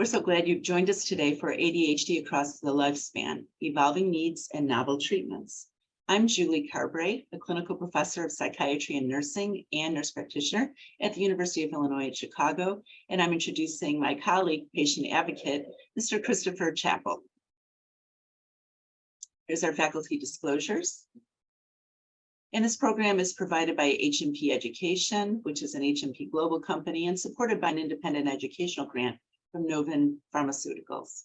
We're so glad you've joined us today for ADHD Across the Lifespan, Evolving Needs and Novel Treatments. I'm Julie Carbray, a clinical professor of psychiatry and nursing and nurse practitioner at the University of Illinois at Chicago, and I'm introducing my colleague, patient advocate, Mr. Christopher Chappell. Here's our faculty disclosures. And this program is provided by HMP Education, which is an HMP global company and supported by an independent educational grant from Novin Pharmaceuticals.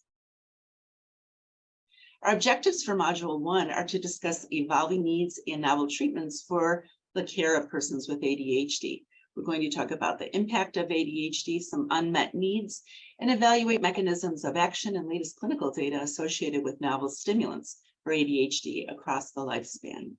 Our objectives for Module 1 are to discuss evolving needs and novel treatments for the care of persons with ADHD. We're going to talk about the impact of ADHD, some unmet needs, and evaluate mechanisms of action and latest clinical data associated with novel stimulants for ADHD across the lifespan.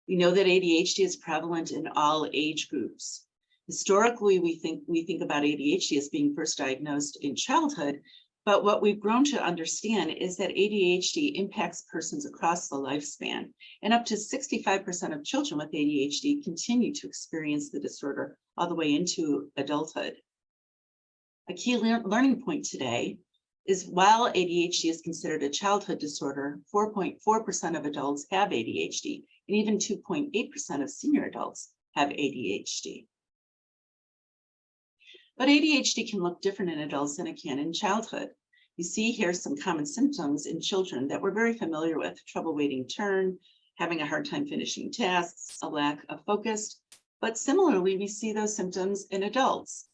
We know that ADHD is prevalent in all age groups. Historically, we think about ADHD as being first diagnosed in childhood, but what we've grown to understand is that ADHD impacts persons across the lifespan, and up to 65% of children with ADHD continue to experience the disorder all the way into adulthood. A key learning point today is while ADHD is considered a childhood disorder, 4.4% of adults have ADHD, and even 2.8% of senior adults have ADHD. But ADHD can look different in adults than it can in childhood. You see here some common symptoms in children that we're very familiar with: trouble waiting turn, having a hard time finishing tasks, a lack of focus. But similarly, we see those symptoms in adults: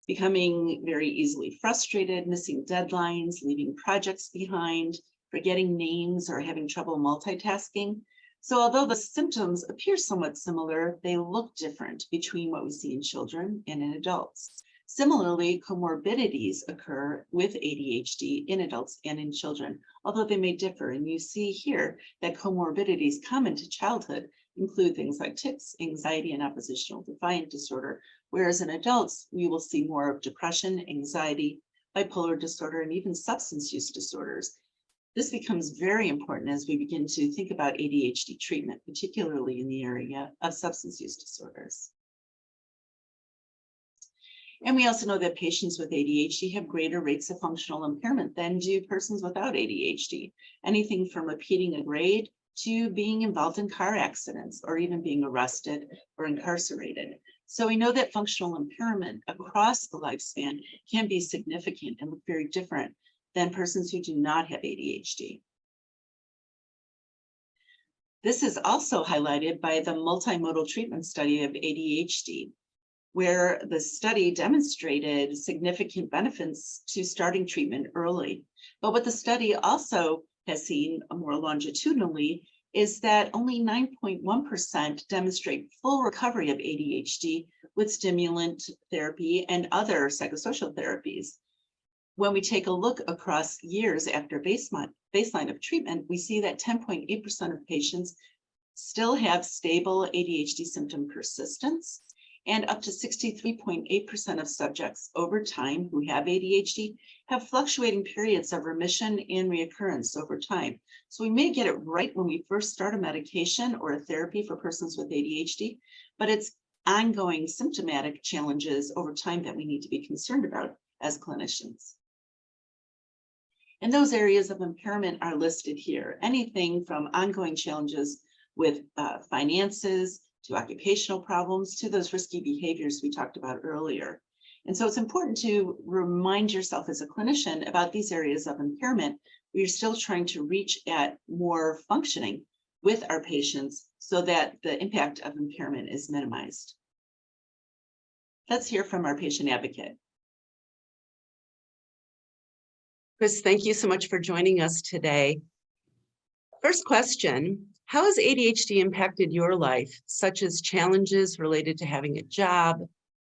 becoming very easily frustrated, missing deadlines, leaving projects behind, forgetting names, or having trouble multitasking. So although the symptoms appear somewhat similar, they look different between what we see in children and in adults. Similarly, comorbidities occur with ADHD in adults and in children, although they may differ. And you see here that comorbidities common to childhood include things like tics, anxiety, and oppositional defiant disorder, whereas in adults, we will see more of depression, anxiety, bipolar disorder, and even substance use disorders. This becomes very important as we begin to think about ADHD treatment, particularly in the area of substance use disorders. And we also know that patients with ADHD have greater rates of functional impairment than do persons without ADHD, anything from repeating a grade to being involved in car accidents or even being arrested or incarcerated. So we know that functional impairment across the lifespan can be significant and look very different than persons who do not have ADHD. This is also highlighted by the multimodal treatment study of ADHD, where the study demonstrated significant benefits to starting treatment early. But what the study also has seen more longitudinally is that only 9.1% demonstrate full recovery of ADHD with stimulant therapy and other psychosocial therapies. When we take a look across years after baseline of treatment, we see that 10.8% of patients still have stable ADHD symptom persistence, and up to 63.8% of subjects over time who have ADHD have fluctuating periods of remission and reoccurrence over time. So we may get it right when we first start a medication or a therapy for persons with ADHD, but it's ongoing symptomatic challenges over time that we need to be concerned about as clinicians. And those areas of impairment are listed here, anything from ongoing challenges with finances, to occupational problems, to those risky behaviors we talked about earlier. And so it's important to remind yourself as a clinician about these areas of impairment. We are still trying to reach at more functioning with our patients so that the impact of impairment is minimized. Let's hear from our patient advocate. Chris, thank you so much for joining us today. First question: how has ADHD impacted your life, such as challenges related to having a job,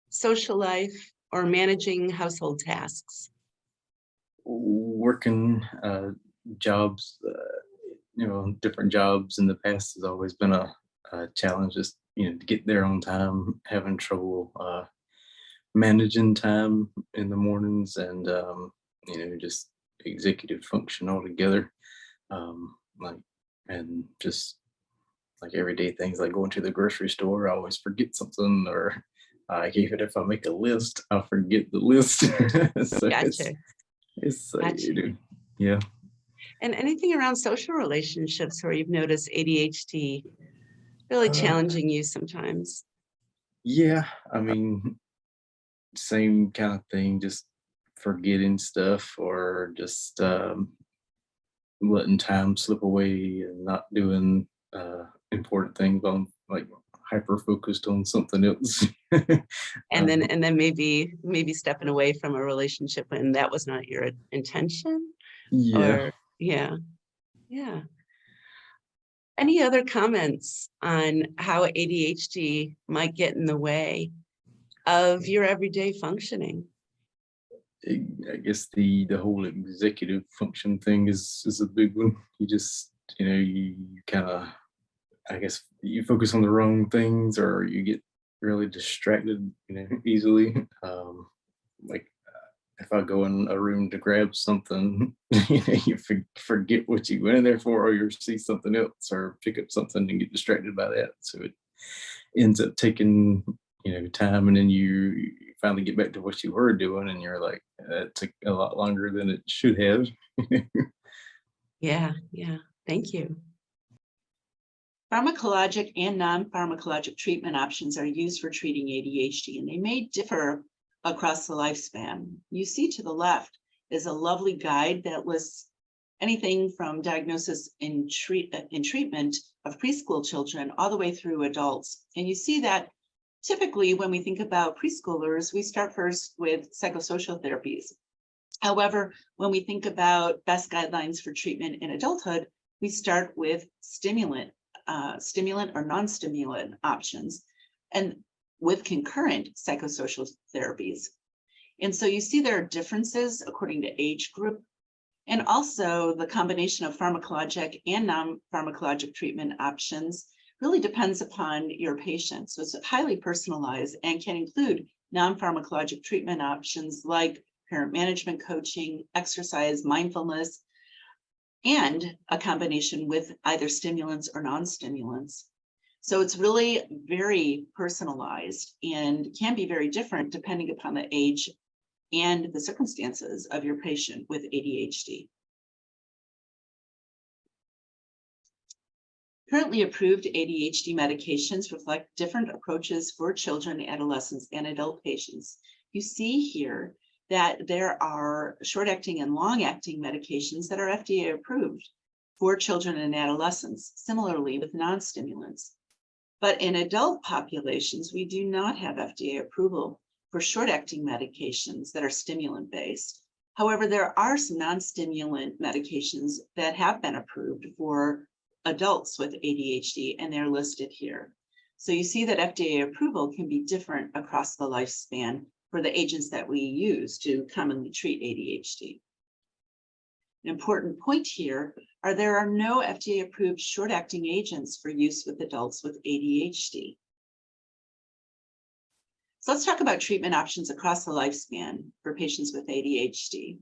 social life, or managing household tasks? Working jobs, different jobs in the past has always been a challenge. Just to get there on time, having trouble managing time in the mornings, and just executive function altogether. And just like everyday things like going to the grocery store, I always forget something, or even if I make a list, I'll forget the list. So Gotcha. it's Gotcha. yeah. And anything around social relationships where you've noticed ADHD really Uh, challenging you sometimes? yeah, I mean, same kind of thing, just forgetting stuff or just letting time slip away and not doing important things. I'm like hyper focused on something else. And um, then maybe stepping away from a relationship when that was not your intention? yeah. Or yeah, yeah. Any other comments on how ADHD might get in the way of your everyday functioning? I guess the whole executive function thing is a big one. You just, you kind of, I guess you focus on the wrong things or you get really distracted, easily. Like if I go in a room to grab something, you forget what you went in there for, or you see something else, or pick up something and get distracted by that. So it ends up taking time, and then you finally get back to what you were doing, and you're like, it took a lot longer than it should have. Yeah, yeah. Thank you. Pharmacologic and non-pharmacologic treatment options are used for treating ADHD, and they may differ across the lifespan. You see to the left is a lovely guide that lists anything from diagnosis in treatment of preschool children all the way through adults. And you see that typically when we think about preschoolers, we start first with psychosocial therapies. However, when we think about best guidelines for treatment in adulthood, we start with stimulant or non-stimulant options, and with concurrent psychosocial therapies. And so you see there are differences according to age group, and also the combination of pharmacologic and non-pharmacologic treatment options really depends upon your patient. So it's highly personalized and can include non-pharmacologic treatment options like parent management coaching, exercise, mindfulness, and a combination with either stimulants or non-stimulants. So it's really very personalized and can be very different depending upon the age and the circumstances of your patient with ADHD. Currently approved ADHD medications reflect different approaches for children, adolescents, and adult patients. You see here that there are short-acting and long-acting medications that are FDA approved for children and adolescents, similarly with non-stimulants. But in adult populations, we do not have FDA approval for short-acting medications that are stimulant-based. However, there are some non-stimulant medications that have been approved for adults with ADHD, and they're listed here. So you see that FDA approval can be different across the lifespan for the agents that we use to commonly treat ADHD. An important point here are there are no FDA-approved short-acting agents for use with adults with ADHD. So let's talk about treatment options across the lifespan for patients with ADHD.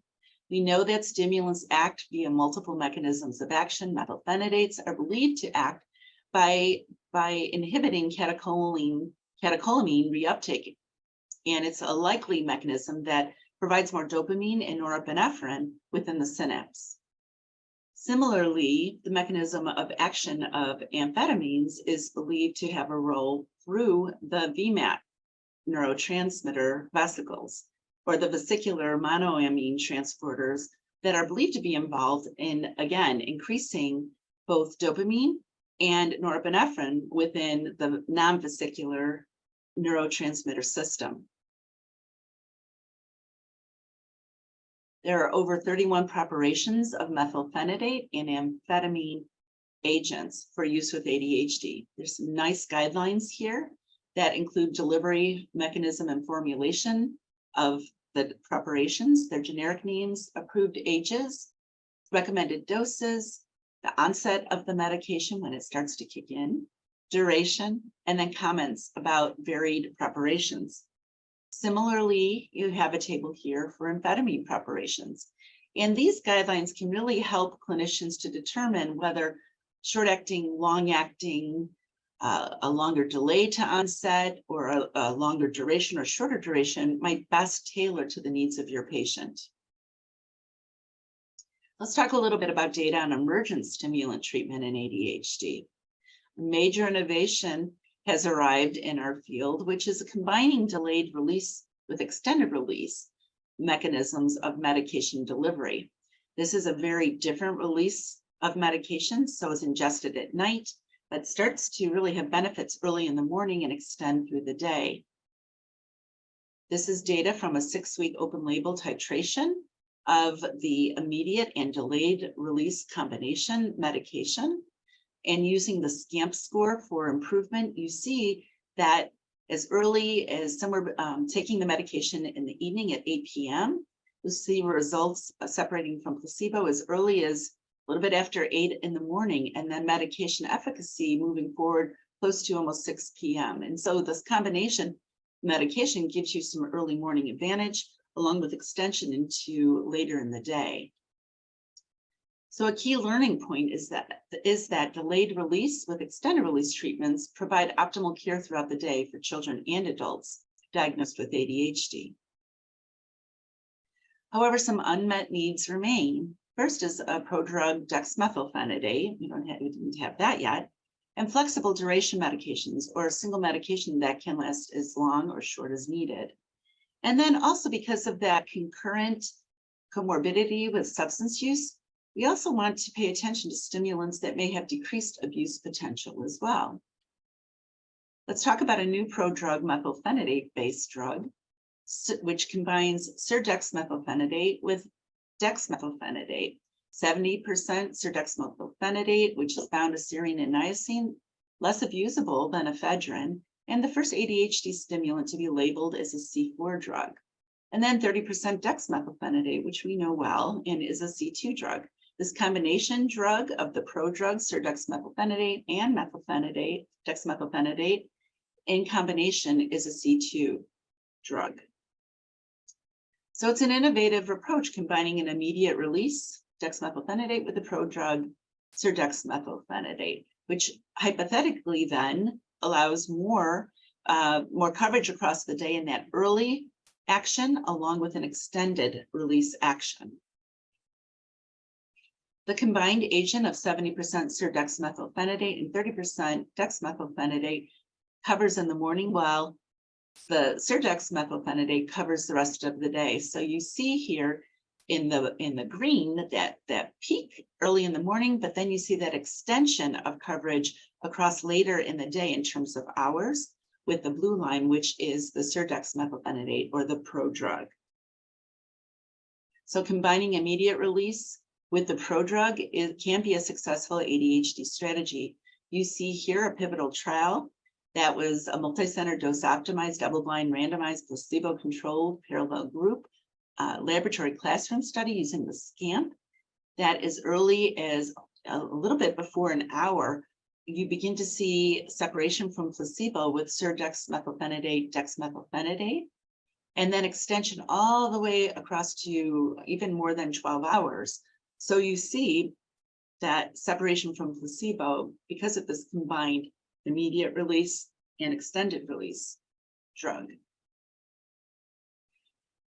We know that stimulants act via multiple mechanisms of action. Methylphenidates are believed to act by inhibiting catecholamine reuptake. And it's a likely mechanism that provides more dopamine and norepinephrine within the synapse. Similarly, the mechanism of action of amphetamines is believed to have a role through the VMAT neurotransmitter vesicles, or the vesicular monoamine transporters that are believed to be involved in, again, increasing both dopamine and norepinephrine within the non-vesicular neurotransmitter system. There are over 31 preparations of methylphenidate and amphetamine agents for use with ADHD. There's some nice guidelines here that include delivery mechanism and formulation of the preparations, their generic names, approved ages, recommended doses, the onset of the medication when it starts to kick in, duration, and then comments about varied preparations. Similarly, you have a table here for amphetamine preparations. And these guidelines can really help clinicians to determine whether short-acting, long-acting A longer delay to onset or a longer duration or shorter duration might best tailor to the needs of your patient. Let's talk a little bit about data on emergent stimulant treatment in ADHD. A major innovation has arrived in our field, which is combining delayed release with extended release mechanisms of medication delivery. This is a very different release of medication, so it's ingested at night, but starts to really have benefits early in the morning and extend through the day. This is data from a 6-week open label titration of the immediate and delayed release combination medication. And using the SCAMP score for improvement, you see that as early as somewhere taking the medication in the evening at 8 p.m., you'll see results separating from placebo as early as a little bit after 8 in the morning, and then medication efficacy moving forward close to almost 6 p.m. And so this combination medication gives you some early morning advantage along with extension into later in the day. So a key learning point is that delayed release with extended release treatments provide optimal care throughout the day for children and adults diagnosed with ADHD. However, some unmet needs remain. First is a prodrug dexmethylphenidate. We didn't have that yet. And flexible duration medications, or a single medication that can last as long or short as needed. And then also because of that concurrent comorbidity with substance use, we also want to pay attention to stimulants that may have decreased abuse potential as well. Let's talk about a new prodrug methylphenidate-based drug, which combines serdexmethylphenidate with dexmethylphenidate. 70% serdexmethylphenidate, which is bound to serine and niacin, less abusable than ephedrine, and the first ADHD stimulant to be labeled as a C4 drug. And then 30% dexmethylphenidate, which we know well, and is a C2 drug. This combination drug of the prodrugs serdexmethylphenidate and methylphenidate, dexmethylphenidate, in combination is a C2 drug. So it's an innovative approach combining an immediate release dexmethylphenidate with the prodrug serdexmethylphenidate, which hypothetically then allows more coverage across the day in that early action along with an extended release action. The combined agent of 70% serdexmethylphenidate and 30% dexmethylphenidate covers in the morning, while the serdexmethylphenidate covers the rest of the day. So you see here in the green that peak early in the morning, but then you see that extension of coverage across later in the day in terms of hours with the blue line, which is the serdexmethylphenidate or the prodrug. So combining immediate release with the prodrug, it can be a successful ADHD strategy. You see here a pivotal trial that was a multi-center dose-optimized, double-blind, randomized, placebo-controlled parallel group laboratory classroom study using the SCAMP. That as early as a little bit before an hour, you begin to see separation from placebo with serdexmethylphenidate, dexmethylphenidate, and then extension all the way across to even more than 12 hours. So you see that separation from placebo because of this combined immediate release and extended release drug.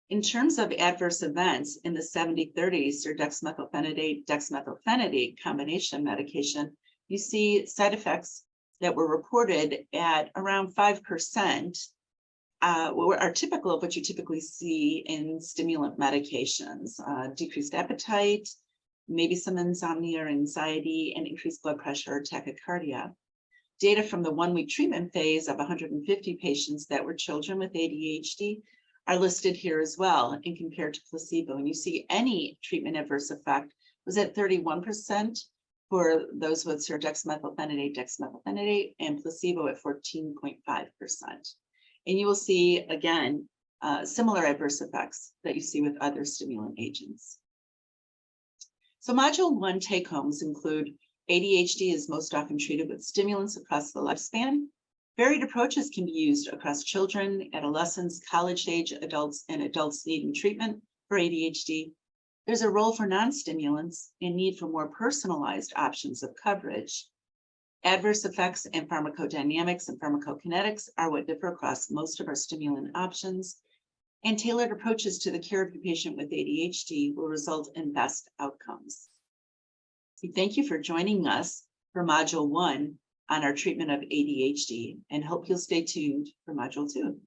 In terms of adverse events in the 70-30 serdexmethylphenidate, dexmethylphenidate combination medication, you see side effects that were reported at around 5%, are typical of what you typically see in stimulant medications, decreased appetite, maybe some insomnia or anxiety, and increased blood pressure or tachycardia. Data from the 1-week treatment phase of 150 patients that were children with ADHD are listed here as well and compared to placebo. And you see any treatment adverse effect was at 31% for those with serdexmethylphenidate, dexmethylphenidate, and placebo at 14.5%. And you will see, again, similar adverse effects that you see with other stimulant agents. So Module 1 take-homes include ADHD is most often treated with stimulants across the lifespan. Varied approaches can be used across children, adolescents, college-age adults, and adults needing treatment for ADHD. There's a role for non-stimulants and need for more personalized options of coverage. Adverse effects and pharmacodynamics and pharmacokinetics are what differ across most of our stimulant options, and tailored approaches to the care of the patient with ADHD will result in best outcomes. We thank you for joining us for Module 1 on our treatment of ADHD and hope you'll stay tuned for Module 2.